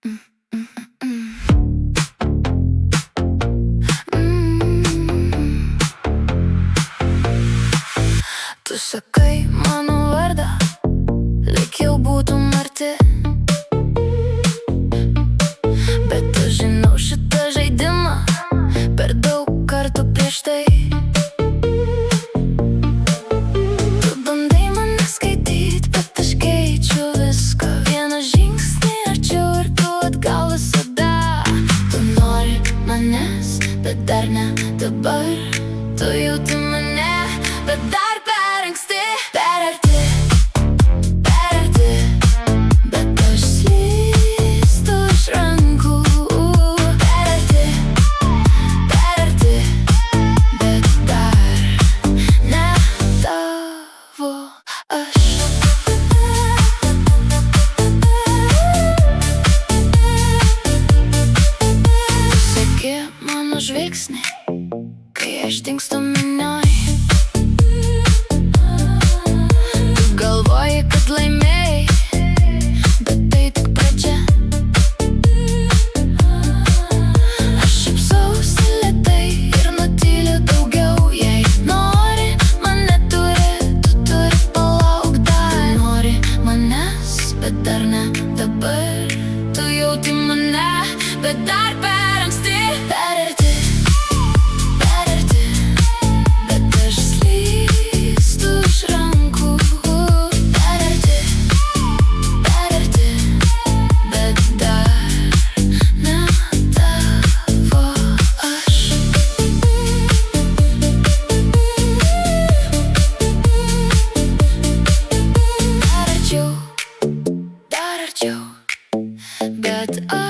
Tu sakai mano vardą, lyg jau būtum arti, bet aš žinau šitą žaidimą per daug kartų prieš tai. Tu bandai mane skaityt, bet aš keičiu viską. Vieną žingsnį arčiau ir tu atgal visada. Tu nori manęs, bet dar ne dabar. Tu jauti mane, bet dar per anksti. Per arti, bet aš slystu iš rankų. Per arti, bet dar ne tavo aš. Seki mano žvilgsnį, kai aš dingstu minioj. Tu galvoji, kad laimėjai, bet tai tik pradžia. Aš šypsausi lėtai ir nutyliu daugiau. Jei nori mane turi, tu turi palauk dar. Nori manęs, bet dar ne dabar. Tu jauti mane, bet dar per anksti. Per arti, bet aš slystu iš rankų. Per arti, bet dar ne tavo aš. Dar arčiau, bet aš